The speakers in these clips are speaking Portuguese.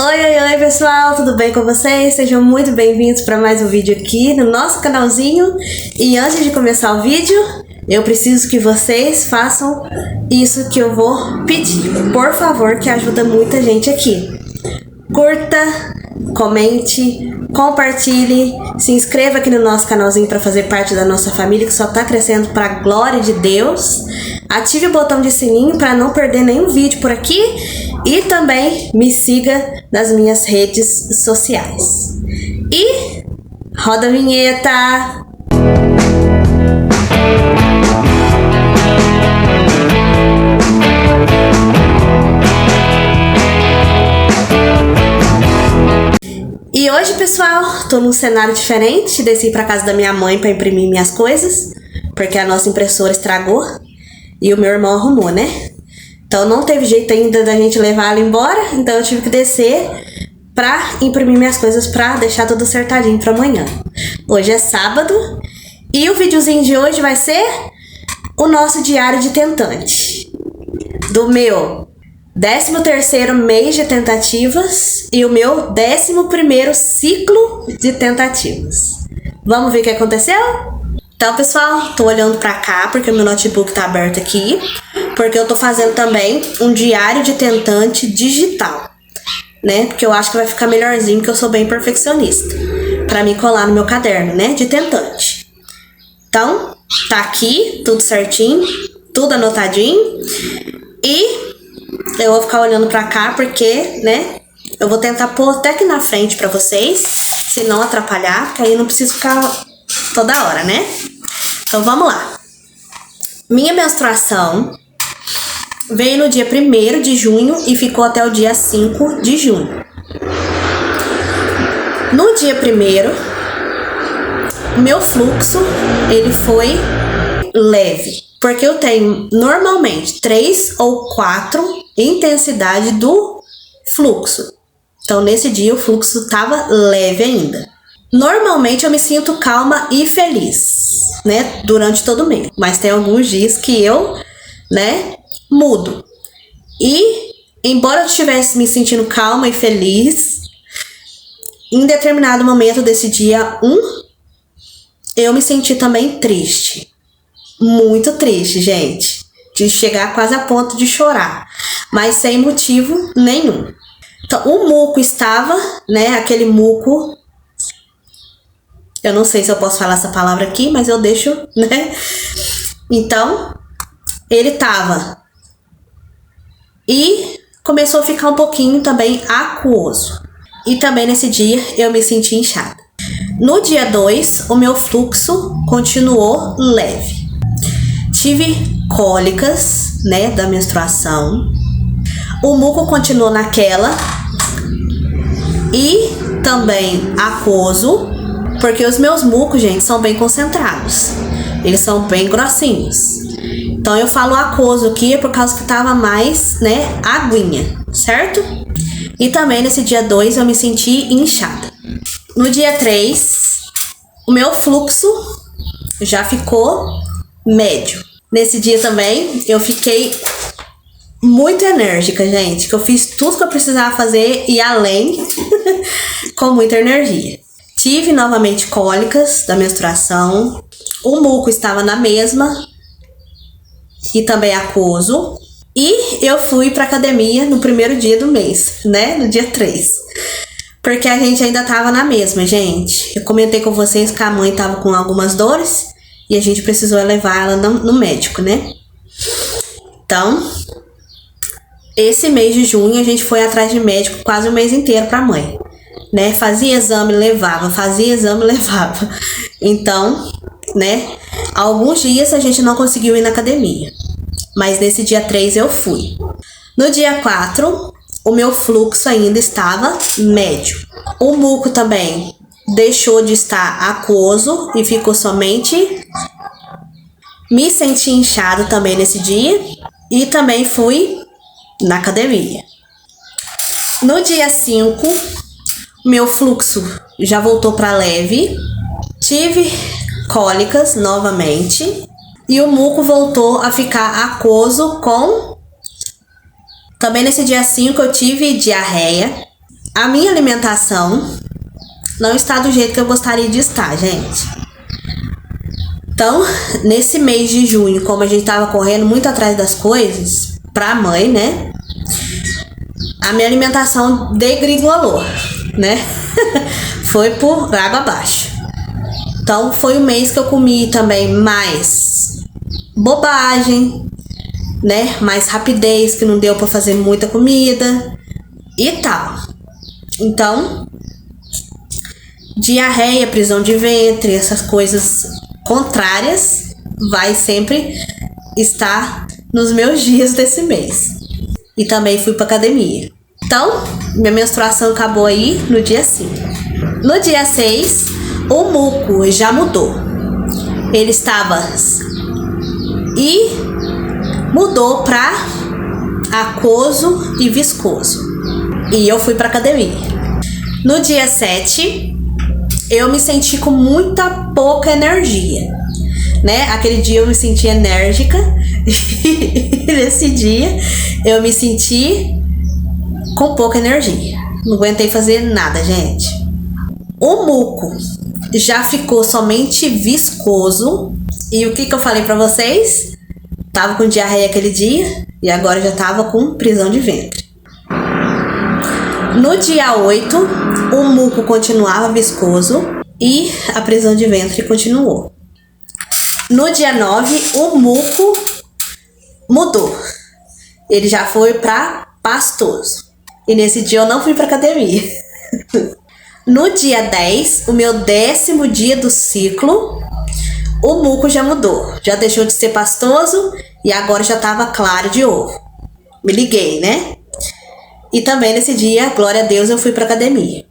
Oi pessoal, tudo bem com vocês? Sejam muito bem-vindos para mais um vídeo aqui no nosso canalzinho. E antes de começar o vídeo, eu preciso que vocês façam isso que eu vou pedir. Por favor, que ajuda muita gente aqui. Curta, comente, compartilhe, se inscreva aqui no nosso canalzinho para fazer parte da nossa família que só tá crescendo para a glória de Deus. Ative o botão de sininho para não perder nenhum vídeo por aqui e também me siga nas minhas redes sociais. E roda a vinheta! E hoje, pessoal, tô num cenário diferente. Desci pra casa da minha mãe pra imprimir minhas coisas, porque a nossa impressora estragou e o meu irmão arrumou, né? Então não teve jeito ainda da gente levar ela embora, então eu tive que descer pra imprimir minhas coisas pra deixar tudo acertadinho pra amanhã. Hoje é sábado e o videozinho de hoje vai ser o nosso diário de tentante. Do meu 13º mês de tentativas e o meu 11º ciclo de tentativas. Vamos ver o que aconteceu? Então, pessoal, tô olhando pra cá porque o meu notebook tá aberto aqui, porque eu tô fazendo também um diário de tentante digital, né? Porque eu acho que vai ficar melhorzinho, porque eu sou bem perfeccionista, pra me colar no meu caderno, né? De tentante. Então, tá aqui, tudo certinho, tudo anotadinho. E eu vou ficar olhando pra cá porque, né, eu vou tentar pôr até aqui na frente pra vocês, se não atrapalhar, porque aí eu não preciso ficar toda hora, né? Então vamos lá. Minha menstruação veio no dia 1º de junho e ficou até o dia 5 de junho. No dia 1º, meu fluxo, ele foi leve, porque eu tenho normalmente 3 ou 4 intensidade do fluxo. Então nesse dia o fluxo estava leve ainda. Normalmente eu me sinto calma e feliz, né, durante todo o mês, mas tem alguns dias que eu, né, mudo. E embora eu estivesse me sentindo calma e feliz, em determinado momento desse dia 1, eu me senti também triste. Muito triste, gente, de chegar quase a ponto de chorar, mas sem motivo nenhum. Então o muco estava, né, aquele muco, eu não sei se eu posso falar essa palavra aqui, mas eu deixo, né? Então, ele tava. E começou a ficar um pouquinho também aquoso. E também nesse dia eu me senti inchada. No dia 2, o meu fluxo continuou leve. Tive cólicas, né, da menstruação. O muco continuou naquela. E também aquoso. Porque os meus mucos, gente, são bem concentrados. Eles são bem grossinhos. Então eu falo aquoso aqui por causa que tava mais, né, aguinha, certo? E também nesse dia 2 eu me senti inchada. No dia 3, o meu fluxo já ficou médio. Nesse dia também eu fiquei muito enérgica, gente. Que eu fiz tudo que eu precisava fazer e além, com muita energia. Tive novamente cólicas da menstruação, o muco estava na mesma e também aquoso. E eu fui pra academia no primeiro dia do mês, né? No dia 3. Porque a gente ainda tava na mesma, gente. Eu comentei com vocês que a mãe tava com algumas dores e a gente precisou levar ela no médico, né? Então, esse mês de junho a gente foi atrás de médico quase o mês inteiro pra mãe. Né, fazia exame, levava, fazia exame, levava. Então, né, alguns dias a gente não conseguiu ir na academia. Mas nesse dia 3 eu fui. No dia 4, o meu fluxo ainda estava médio. O muco também deixou de estar aquoso e ficou somente. Me senti inchado também nesse dia. E também fui na academia. No dia 5, meu fluxo já voltou para leve, tive cólicas novamente e o muco voltou a ficar aquoso com... Também nesse dia 5 eu tive diarreia, A minha alimentação não está do jeito que eu gostaria de estar, gente. Então, nesse mês de junho, como a gente tava correndo muito atrás das coisas, pra mãe, né? A minha alimentação degringolou, né? Foi por água abaixo. Então, foi o mês que eu comi também mais bobagem, né? Mais rapidez, que não deu pra fazer muita comida e tal. Então, diarreia, prisão de ventre, essas coisas contrárias vai sempre estar nos meus dias desse mês. E também fui pra academia. Então, minha menstruação acabou aí no dia 5. No dia 6, o muco já mudou. Ele estava e mudou pra aquoso e viscoso. E eu fui pra academia. No dia 7, eu me senti com muita pouca energia, né? Aquele dia eu me senti enérgica e nesse dia eu me senti com pouca energia. Não aguentei fazer nada, gente. O muco já ficou somente viscoso. E o que eu falei pra vocês? Tava com diarreia aquele dia e agora já tava com prisão de ventre. No dia 8, o muco continuava viscoso e a prisão de ventre continuou. No dia 9, o muco mudou. Ele já foi para pastoso. E nesse dia eu não fui para academia. No dia 10, o meu 10º dia do ciclo, o muco já mudou. Já deixou de ser pastoso e agora já estava claro de ovo. Me liguei, né? E também nesse dia, glória a Deus, eu fui pra academia.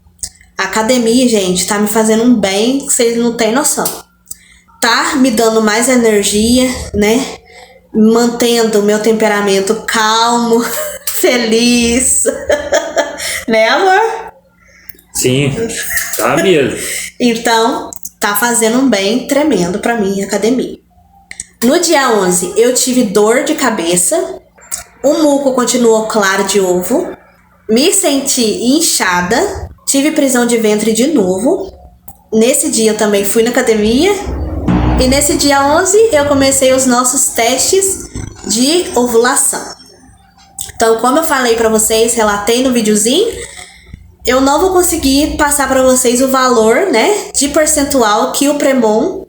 A academia, gente, tá me fazendo um bem que vocês não têm noção. Tá me dando mais energia, né? Mantendo o meu temperamento calmo, feliz. Né, amor? Sim, tá mesmo. Então, tá fazendo um bem tremendo pra mim a academia. No dia 11, eu tive dor de cabeça. O muco continuou claro de ovo. Me senti inchada, tive prisão de ventre de novo. Nesse dia eu também fui na academia. E nesse dia 11 eu comecei os nossos testes de ovulação. Então, como eu falei pra vocês, relatei no videozinho, eu não vou conseguir passar pra vocês o valor, né, de percentual que o Premon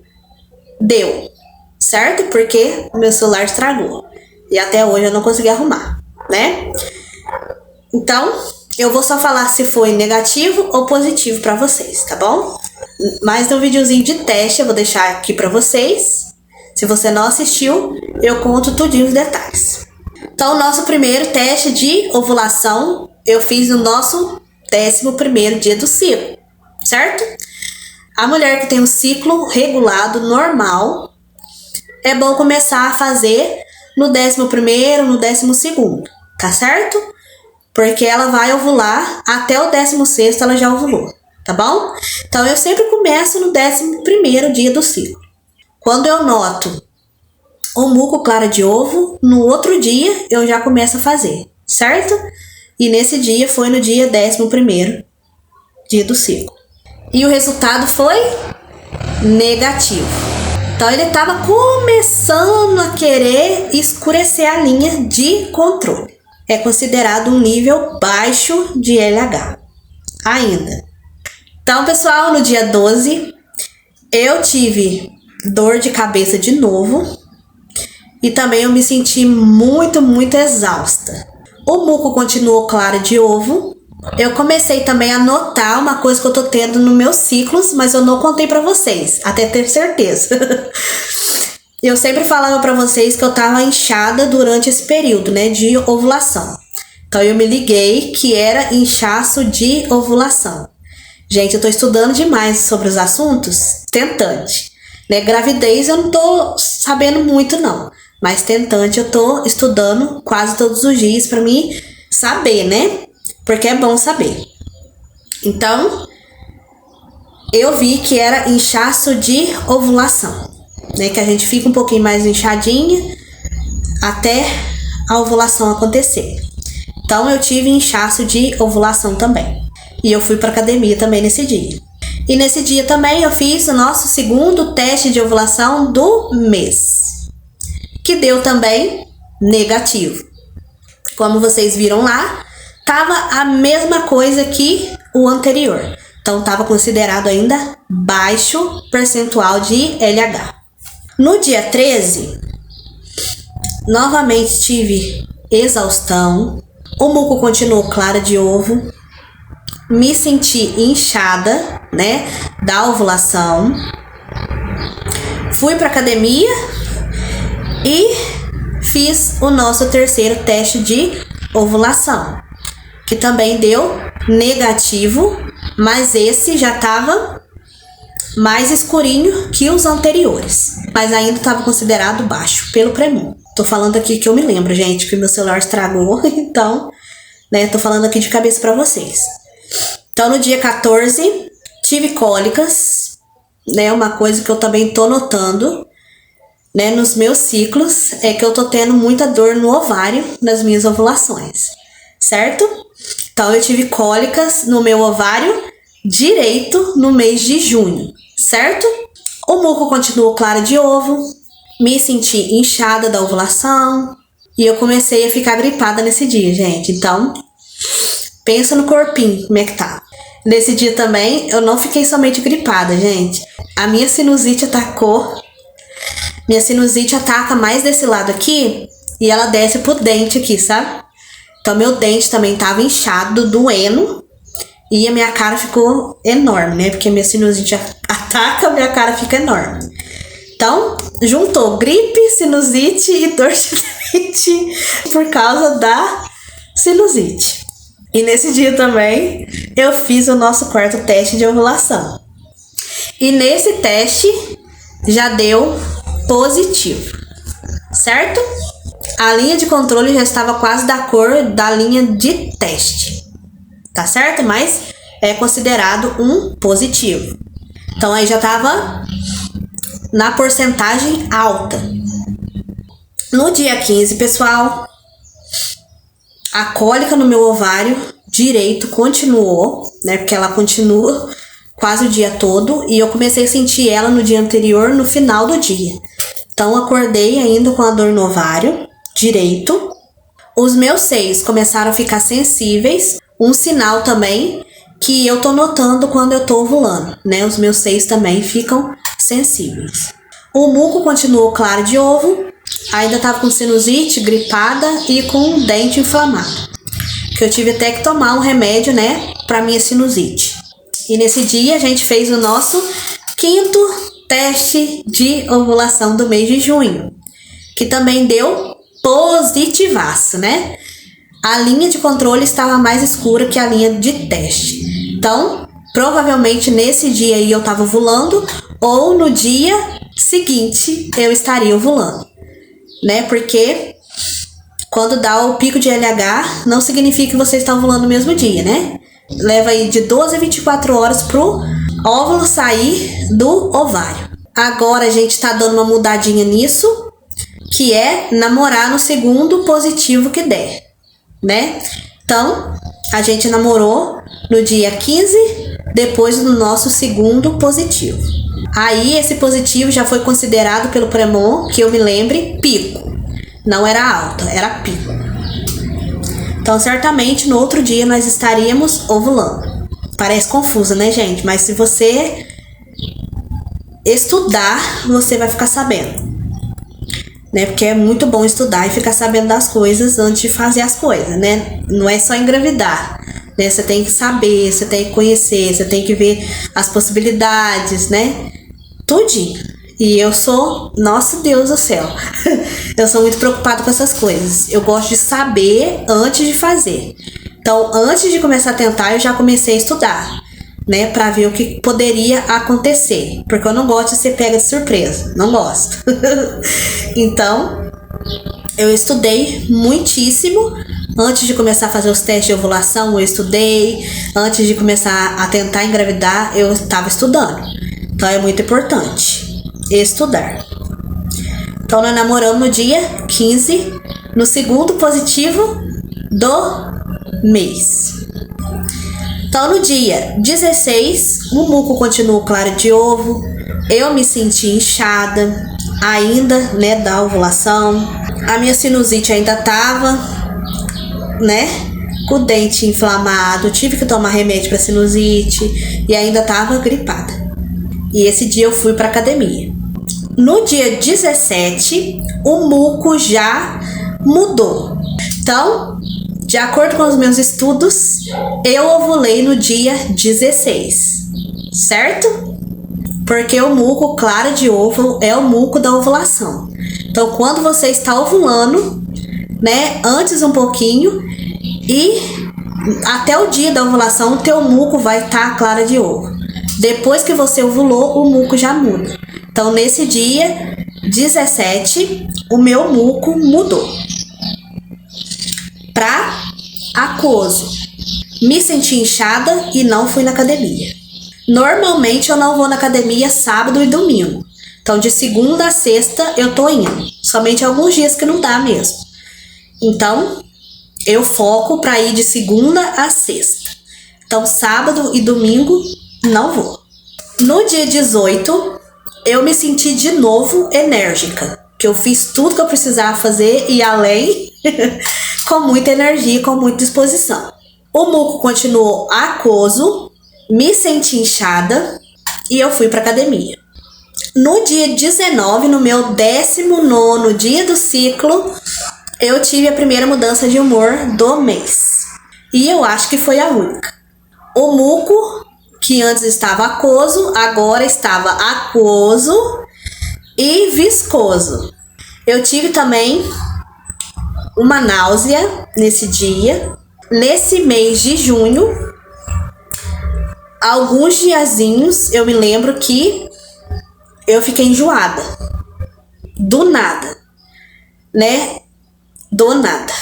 deu, certo? Porque o meu celular estragou. E até hoje eu não consegui arrumar, né? Então, eu vou só falar se foi negativo ou positivo pra vocês, tá bom? Mas no videozinho de teste eu vou deixar aqui pra vocês. Se você não assistiu, eu conto tudinho os detalhes. Então, o nosso primeiro teste de ovulação eu fiz no nosso 11º dia do ciclo, certo? A mulher que tem um ciclo regulado, normal, é bom começar a fazer no 11º, no 12º, tá certo? Porque ela vai ovular até o 16º, ela já ovulou, tá bom? Então, eu sempre começo no 11º dia do ciclo. Quando eu noto o muco claro de ovo, no outro dia eu já começo a fazer, certo? E nesse dia foi no dia 11º dia do ciclo. E o resultado foi negativo. Então, ele estava começando a querer escurecer a linha de controle. É considerado um nível baixo de LH ainda. Então, pessoal, no dia 12, eu tive dor de cabeça de novo. E também eu me senti muito exausta. O muco continuou claro de ovo. Eu comecei também a notar uma coisa que eu tô tendo nos meus ciclos, mas eu não contei pra vocês, até ter certeza. Eu sempre falava pra vocês que eu tava inchada durante esse período, né, de ovulação. Então eu me liguei que era inchaço de ovulação. Gente, eu tô estudando demais sobre os assuntos, tentante, né? Gravidez eu não tô sabendo muito não, mas tentante eu tô estudando quase todos os dias pra mim saber, né? Porque é bom saber. Então, eu vi que era inchaço de ovulação, né? Que a gente fica um pouquinho mais inchadinha até a ovulação acontecer. Então, eu tive inchaço de ovulação também. E eu fui pra academia também nesse dia. E nesse dia também eu fiz o nosso segundo teste de ovulação do mês, que deu também negativo. Como vocês viram lá, tava a mesma coisa que o anterior. Então tava considerado ainda baixo percentual de LH. No dia 13, novamente tive exaustão, o muco continuou clara de ovo, me senti inchada, né, da ovulação. Fui pra academia e fiz o nosso terceiro teste de ovulação, que também deu negativo, mas esse já tava mais escurinho que os anteriores, mas ainda estava considerado baixo pelo Premon. Tô falando aqui que eu me lembro, gente, que meu celular estragou, então, né, tô falando aqui de cabeça pra vocês. Então, no dia 14, tive cólicas, né, uma coisa que eu também tô notando, né, nos meus ciclos, é que eu tô tendo muita dor no ovário nas minhas ovulações, certo? Então, eu tive cólicas no meu ovário direito no mês de junho, certo? O muco continuou claro de ovo, me senti inchada da ovulação e eu comecei a ficar gripada nesse dia, gente. Então, pensa no corpinho, como é que tá. Nesse dia também, eu não fiquei somente gripada, gente. A minha sinusite atacou. Minha sinusite ataca mais desse lado aqui e ela desce pro dente aqui, sabe? Então, meu dente também tava inchado, doendo. E a minha cara ficou enorme, né? Porque minha sinusite ataca, minha cara fica enorme. Então, juntou gripe, sinusite e dor de dente por causa da sinusite. E nesse dia também, eu fiz o nosso quarto teste de ovulação. E nesse teste, já deu positivo, certo? A linha de controle já estava quase da cor da linha de teste, tá certo? Mas é considerado um positivo. Então aí já estava na porcentagem alta. No dia 15, pessoal, a cólica no meu ovário direito continuou, né? Porque ela continua quase o dia todo. E eu comecei a sentir ela no dia anterior, no final do dia. Então acordei ainda com a dor no ovário direito. Os meus seios começaram a ficar sensíveis. Um sinal também que eu tô notando quando eu tô ovulando, né? Os meus seios também ficam sensíveis. O muco continuou claro de ovo. Ainda tava com sinusite, gripada e com um dente inflamado. Que eu tive até que tomar um remédio, né? Pra minha sinusite. E nesse dia a gente fez o nosso quinto teste de ovulação do mês de junho. Que também deu positivaço, né? A linha de controle estava mais escura que a linha de teste. Então, provavelmente nesse dia aí eu estava ovulando, ou no dia seguinte eu estaria ovulando, né? Porque quando dá o pico de LH, não significa que você está ovulando no mesmo dia, né? Leva aí de 12 a 24 horas pro óvulo sair do ovário. Agora a gente tá dando uma mudadinha nisso, que é namorar no segundo positivo que der, né? Então, a gente namorou no dia 15, depois do nosso segundo positivo. Aí, esse positivo já foi considerado pelo Premon, que eu me lembre, pico. Não era alto, era pico. Então, certamente, no outro dia nós estaríamos ovulando. Parece confuso, né, gente? Mas se você estudar, você vai ficar sabendo, né? Porque é muito bom estudar e ficar sabendo das coisas antes de fazer as coisas, né? Não é só engravidar, né? Você tem que saber, você tem que conhecer, você tem que ver as possibilidades, né? Tudinho. E eu sou, nossa Deus do céu, eu sou muito preocupada com essas coisas. Eu gosto de saber antes de fazer. Então, antes de começar a tentar, eu já comecei a estudar, né, pra ver o que poderia acontecer. Porque eu não gosto de ser pega de surpresa. Não gosto. Então, eu estudei muitíssimo. Antes de começar a fazer os testes de ovulação, eu estudei. Antes de começar a tentar engravidar, eu estava estudando. Então, é muito importante estudar. Então, nós namoramos no dia 15, no segundo positivo do mês. Então, no dia 16, o muco continuou claro de ovo. Eu me senti inchada, ainda, né, da ovulação. A minha sinusite ainda tava, né, com o dente inflamado. Tive que tomar remédio para sinusite e ainda tava gripada. E esse dia eu fui para academia. No dia 17, o muco já mudou. Então, de acordo com os meus estudos, eu ovulei no dia 16, certo? Porque o muco claro de ovo é o muco da ovulação. Então, quando você está ovulando, né, antes um pouquinho e até o dia da ovulação, o teu muco vai estar clara de ovo. Depois que você ovulou, o muco já muda. Então, nesse dia 17, o meu muco mudou para aquoso. Me senti inchada e não fui na academia. Normalmente eu não vou na academia sábado e domingo. Então, de segunda a sexta eu tô indo. Somente alguns dias que não dá mesmo. Então, eu foco para ir de segunda a sexta. Então, sábado e domingo não vou. No dia 18, eu me senti de novo enérgica. Que eu fiz tudo que eu precisava fazer e além, com muita energia e com muita disposição. O muco continuou aquoso, me senti inchada e eu fui para academia. No dia 19, no meu 19º dia do ciclo, eu tive a primeira mudança de humor do mês. E eu acho que foi a única. O muco, que antes estava aquoso, agora estava aquoso e viscoso. Eu tive também uma náusea nesse dia. Nesse mês de junho, alguns diazinhos eu me lembro que eu fiquei enjoada. Do nada, né? Do nada.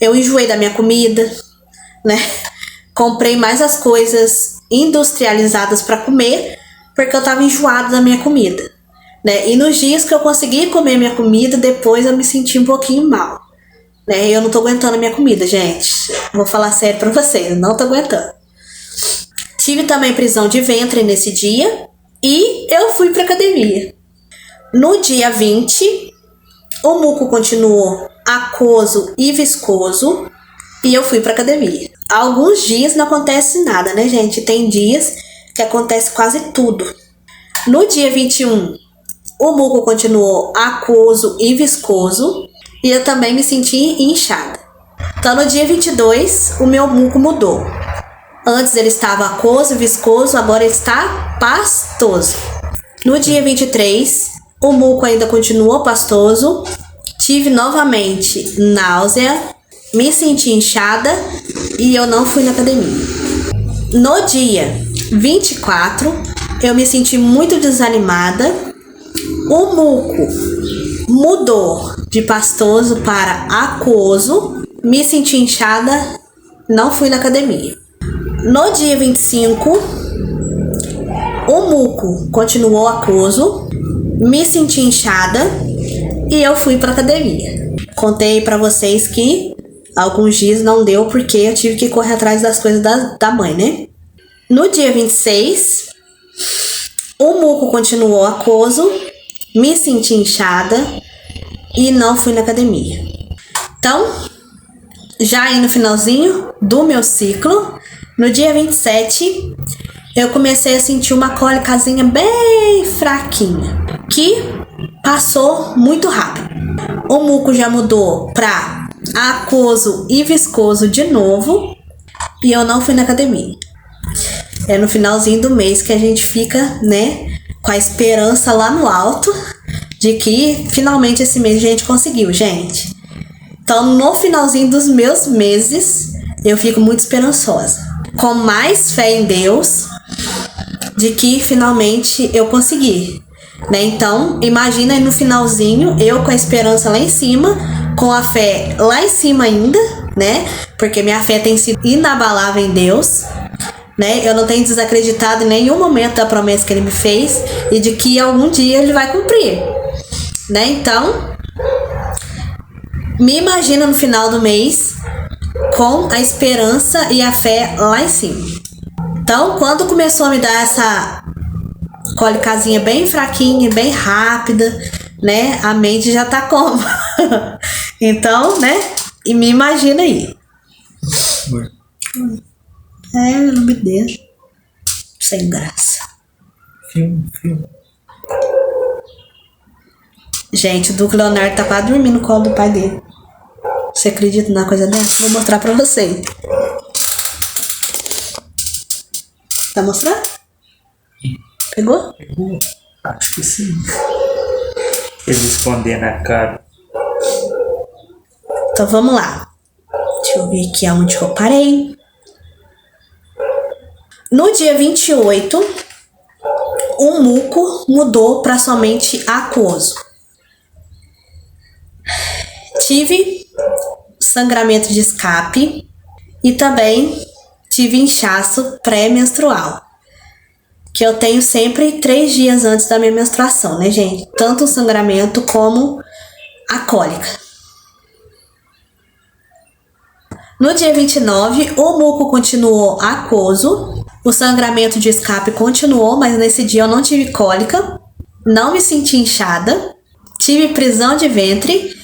Eu enjoei da minha comida, né? Comprei mais as coisas industrializadas para comer, porque eu tava enjoada da minha comida, né? E nos dias que eu consegui comer minha comida, depois eu me senti um pouquinho mal, né? Eu não tô aguentando a minha comida, gente. Vou falar sério pra vocês, eu não tô aguentando. Tive também prisão de ventre nesse dia e eu fui pra academia. No dia 20, o muco continuou aquoso e viscoso e eu fui pra academia. Alguns dias não acontece nada, né, gente? Tem dias que acontece quase tudo. No dia 21, o muco continuou aquoso e viscoso e eu também me senti inchada. Então, no dia 22, o meu muco mudou. Antes ele estava aquoso e viscoso, agora ele está pastoso. No dia 23, o muco ainda continuou pastoso. Tive novamente náusea, me senti inchada e eu não fui na academia. No dia 24, eu me senti muito desanimada. O muco mudou de pastoso para aquoso, me senti inchada, não fui na academia. No dia 25, o muco continuou aquoso, me senti inchada e eu fui para academia. Contei para vocês que alguns dias não deu porque eu tive que correr atrás das coisas da mãe, né? No dia 26, o muco continuou aquoso, me senti inchada e não fui na academia. Então, já aí no finalzinho do meu ciclo, no dia 27, eu comecei a sentir uma cólicazinha bem fraquinha, que passou muito rápido. O muco já mudou para aquoso e viscoso de novo e eu não fui na academia. É no finalzinho do mês que a gente fica, né, com a esperança lá no alto de que finalmente esse mês a gente conseguiu, gente. Então, no finalzinho dos meus meses, eu fico muito esperançosa, com mais fé em Deus de que finalmente eu consegui, né? Então, imagina aí no finalzinho, eu com a esperança lá em cima, com a fé lá em cima ainda, né? Porque minha fé tem sido inabalável em Deus, né? Eu não tenho desacreditado em nenhum momento da promessa que Ele me fez e de que algum dia Ele vai cumprir, né? Então, me imagina no final do mês com a esperança e a fé lá em cima. Então, quando começou a me dar essa cólicazinha bem fraquinha, bem rápida, né? A mente já tá como? Então, né? E me imagina aí. Não me deixa. Sem graça. Filme. Gente, o Duque Leonardo tá quase dormindo no colo do pai dele. Você acredita numa coisa dessa? Vou mostrar pra vocês. Tá mostrando? Pegou? Pegou. Acho que sim. Ele esconder na cara. Então vamos lá. Deixa eu ver aqui aonde eu parei. No dia 28, o muco mudou para somente aquoso. Tive sangramento de escape e também tive inchaço pré-menstrual, que eu tenho sempre 3 dias antes da minha menstruação, né, gente? Tanto o sangramento como a cólica. No dia 29, o muco continuou aquoso, o sangramento de escape continuou, mas nesse dia eu não tive cólica, não me senti inchada, tive prisão de ventre.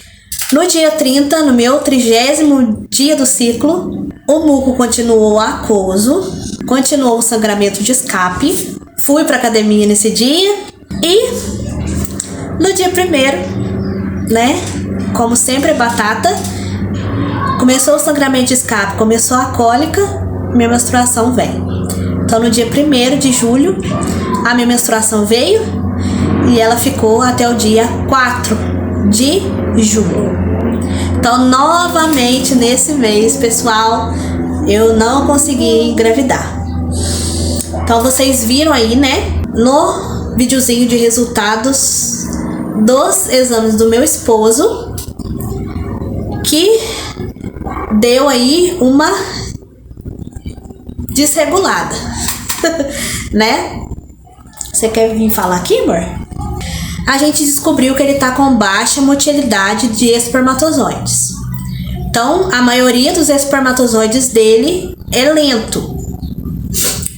No dia 30, no meu 30º dia do ciclo, o muco continuou aquoso, continuou o sangramento de escape, fui pra academia nesse dia e no dia 1º, né, como sempre batata, começou o sangramento de escape, começou a cólica, minha menstruação veio. Então no dia 1º de julho, a minha menstruação veio e ela ficou até o dia 4 de julho. Então, novamente nesse mês, pessoal, eu não consegui engravidar. Então, vocês viram aí, né, no videozinho de resultados dos exames do meu esposo, que deu aí uma desregulada, né? Você quer vir falar aqui, amor? A gente descobriu que ele tá com baixa motilidade de espermatozoides. Então, a maioria dos espermatozoides dele é lento.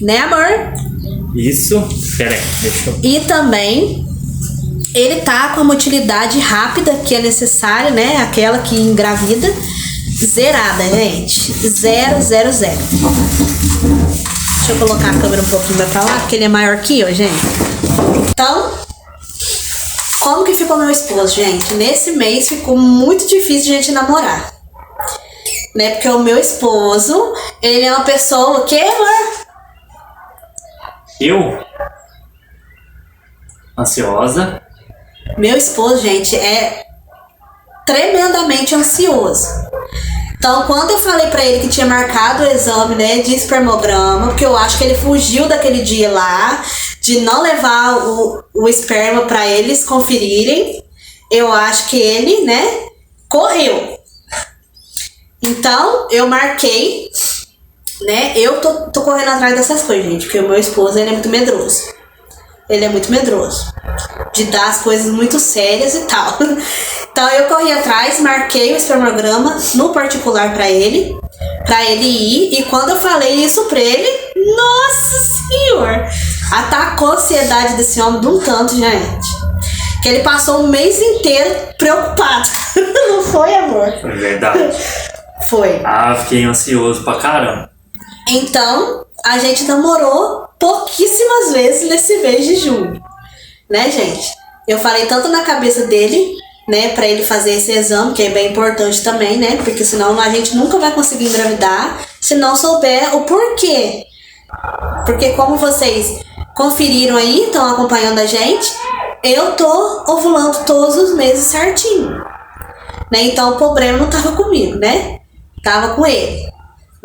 Né, amor? Isso. Peraí, deixa eu... E também, ele tá com a motilidade rápida, que é necessária, né? Aquela que engravida, zerada, gente. 0, 0, 0. Deixa eu colocar a câmera um pouquinho mais pra lá, porque ele é maior que eu, gente. Então... como que ficou meu esposo, gente? Nesse mês ficou muito difícil de a gente namorar. Né? Porque o meu esposo, ele é uma pessoa... O quê, amor? Eu? Ansiosa? Meu esposo, gente, é tremendamente ansioso. Então, quando eu falei pra ele que tinha marcado o exame, né, de espermograma, porque eu acho que ele fugiu daquele dia lá, de não levar o esperma pra eles conferirem, eu acho que ele, né, correu. Então, eu marquei, né, eu tô correndo atrás dessas coisas, gente, porque o meu esposo, ele é muito medroso. Ele é muito medroso de dar as coisas muito sérias e tal. Então eu corri atrás, marquei o espermograma no particular pra ele ir. E quando eu falei isso pra ele, nossa senhor, atacou a ansiedade desse homem de um tanto, gente, que ele passou o mês inteiro preocupado. Não foi, amor? Foi verdade. Foi. Ah, fiquei ansioso pra caramba. Então, a gente namorou pouquíssimas vezes nesse mês de julho, né, gente? Eu falei tanto na cabeça dele, né, pra ele fazer esse exame, que é bem importante também, né, porque senão a gente nunca vai conseguir engravidar se não souber o porquê. Porque como vocês conferiram aí, estão acompanhando a gente, eu tô ovulando todos os meses certinho, né, então o problema não tava comigo, né, tava com ele.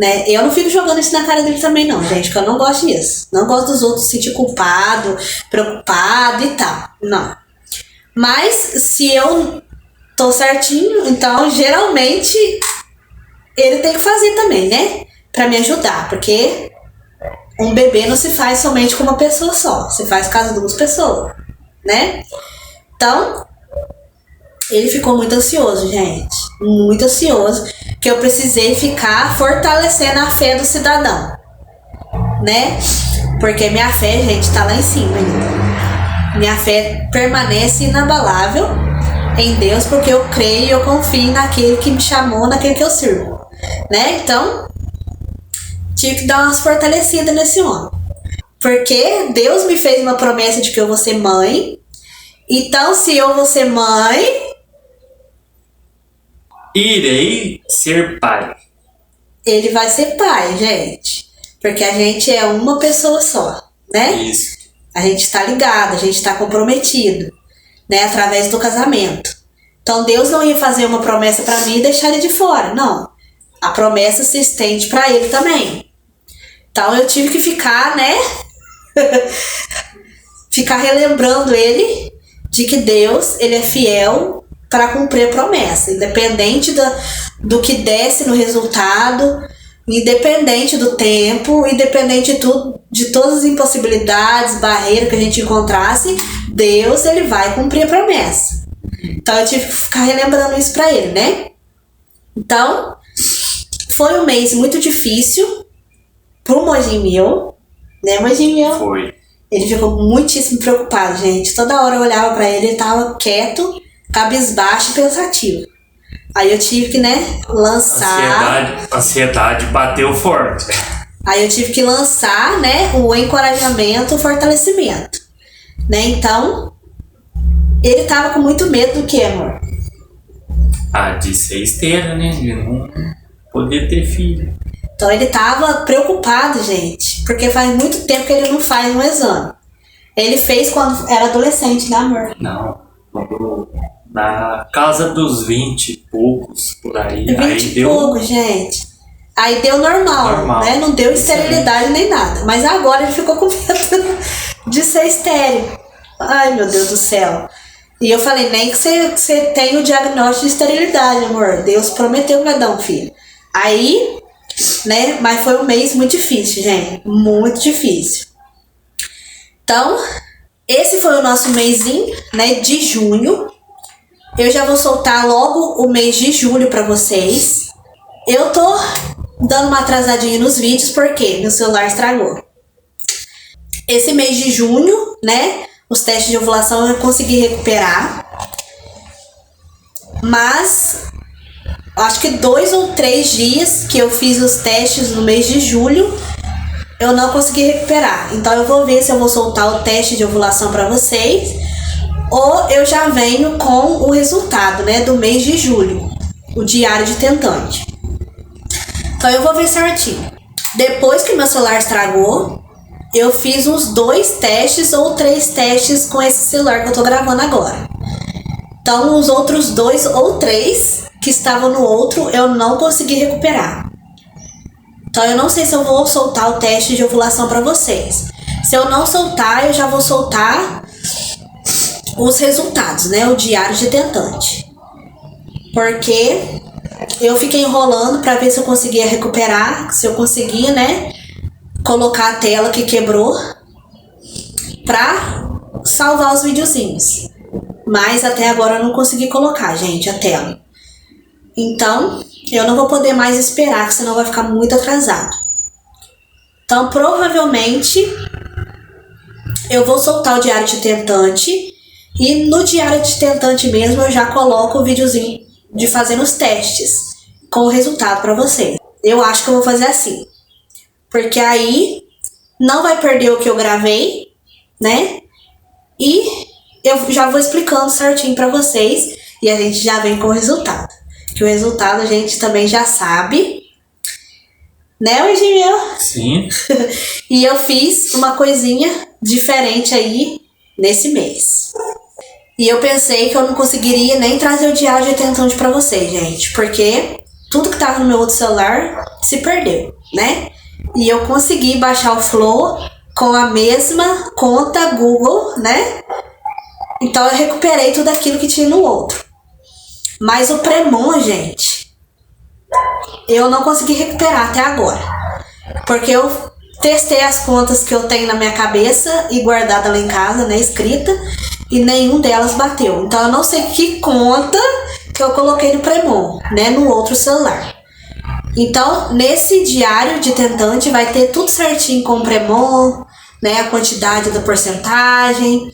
Né? Eu não fico jogando isso na cara dele também não, gente, porque eu não gosto disso. Não gosto dos outros se sentir culpado, preocupado e tal. Não. Mas se eu tô certinho, então geralmente ele tem que fazer também, né? Pra me ajudar, porque um bebê não se faz somente com uma pessoa só. Se faz com as 2 pessoas, né? Então, Ele ficou muito ansioso, gente. Muito ansioso. Que eu precisei ficar fortalecendo a fé do cidadão. Né? Porque minha fé, gente, tá lá em cima ainda. Minha fé permanece inabalável em Deus, porque eu creio e eu confio naquele que me chamou, naquele que eu sirvo. Né? Então, tive que dar umas fortalecidas nesse homem. Porque Deus me fez uma promessa de que eu vou ser mãe. Então, se eu vou ser mãe... irei ser pai. Ele vai ser pai, gente. Porque a gente é uma pessoa só, né? Isso. A gente está ligado, a gente está comprometido, né? Através do casamento. Então, Deus não ia fazer uma promessa para mim e deixar ele de fora, não. A promessa se estende para ele também. Então, eu tive que ficar, né? Ficar relembrando ele de que Deus, ele é fiel para cumprir a promessa, independente do que desce no resultado, independente do tempo, independente de todas as impossibilidades, barreiras que a gente encontrasse, Deus, ele vai cumprir a promessa. Então eu tive que ficar relembrando isso para ele, né? Então, foi um mês muito difícil pro Mojimil, né, Mojimil? Foi. Ele ficou muitíssimo preocupado, gente. Toda hora eu olhava pra ele tava quieto, cabisbaixo e pensativo. Aí eu tive que, né, lançar... Ansiedade bateu forte. Aí eu tive que lançar, né, o encorajamento, o fortalecimento. Né, então, ele tava com muito medo do que, amor? De ser esteira, né? De não poder ter filho. Então ele tava preocupado, gente, porque faz muito tempo que ele não faz um exame. Ele fez quando era adolescente, né, amor? Não, na casa dos 20 e poucos, por aí. 20 aí e deu... pouco, gente. Aí deu normal, né? Não deu esterilidade nem nada. Mas agora ele ficou com medo de ser estéril. Ai, meu Deus do céu. E eu falei, nem que você tenha o diagnóstico de esterilidade, amor. Deus prometeu que vai dar um filho. Aí... né? Mas foi um mês muito difícil, gente. Muito difícil. Então, esse foi o nosso mêsinho, né? De junho. Eu já vou soltar logo o mês de julho pra vocês. Eu tô dando uma atrasadinha nos vídeos porque meu celular estragou. Esse mês de junho, né? Os testes de ovulação eu consegui recuperar. Mas... acho que 2 ou 3 dias que eu fiz os testes no mês de julho, eu não consegui recuperar. Então eu vou ver se eu vou soltar o teste de ovulação para vocês, ou eu já venho com o resultado, né, do mês de julho, o diário de tentante. Então eu vou ver certinho. Depois que meu celular estragou, eu fiz uns 2 testes ou 3 testes com esse celular que eu tô gravando agora. Então os outros 2 ou 3 que estavam no outro, eu não consegui recuperar. Então eu não sei se eu vou soltar o teste de ovulação para vocês. Se eu não soltar, eu já vou soltar os resultados, né? O diário de tentante. Porque eu fiquei enrolando para ver se eu conseguia recuperar, se eu conseguia, né? Colocar a tela que quebrou para salvar os videozinhos. Mas até agora eu não consegui colocar, gente, a tela. Então, eu não vou poder mais esperar, senão vai ficar muito atrasado. Então, provavelmente, eu vou soltar o diário de tentante. E no diário de tentante mesmo, eu já coloco o videozinho de fazendo os testes com o resultado para vocês. Eu acho que eu vou fazer assim. Porque aí, não vai perder o que eu gravei, né? E eu já vou explicando certinho para vocês. E a gente já vem com o resultado. Que o resultado a gente também já sabe. Né, Mojimil? Sim. E eu fiz uma coisinha diferente aí nesse mês. E eu pensei que eu não conseguiria nem trazer o diário de tentante pra vocês, gente. Porque tudo que tava no meu outro celular se perdeu, né? E eu consegui baixar o Flow com a mesma conta Google, né? Então eu recuperei tudo aquilo que tinha no outro. Mas o Premon, gente, eu não consegui recuperar até agora. Porque eu testei as contas que eu tenho na minha cabeça e guardada lá em casa, né, escrita. e nenhum delas bateu. Então eu não sei que conta que eu coloquei no Premon, né, no outro celular. Então nesse diário de tentante vai ter tudo certinho com o Premon, né, a quantidade da porcentagem.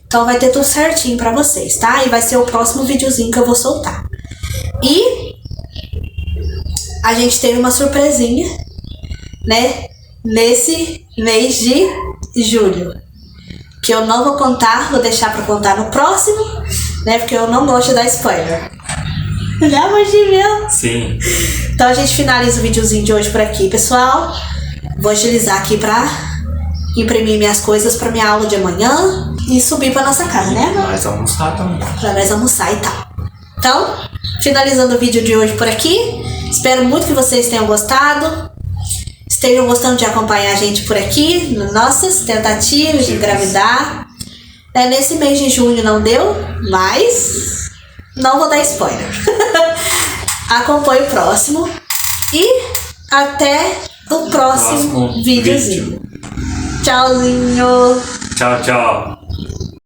Então vai ter tudo certinho pra vocês, tá? E vai ser o próximo videozinho que eu vou soltar. E a gente teve uma surpresinha, né, nesse mês de julho, que eu não vou contar, vou deixar pra contar no próximo, né, porque eu não gosto de dar spoiler. Né, amor de meu? Sim. Então a gente finaliza o videozinho de hoje por aqui, pessoal. Vou agilizar aqui pra imprimir minhas coisas pra minha aula de amanhã e subir pra nossa casa, né, amor? Nós almoçar também. Pra nós almoçar e tal. Então, finalizando o vídeo de hoje por aqui. Espero muito que vocês tenham gostado. Estejam gostando de acompanhar a gente por aqui, nas nossas tentativas de engravidar. Nesse mês de junho não deu, mas não vou dar spoiler. Acompanhe o próximo. E até o próximo videozinho. Tchauzinho. Tchau, tchau.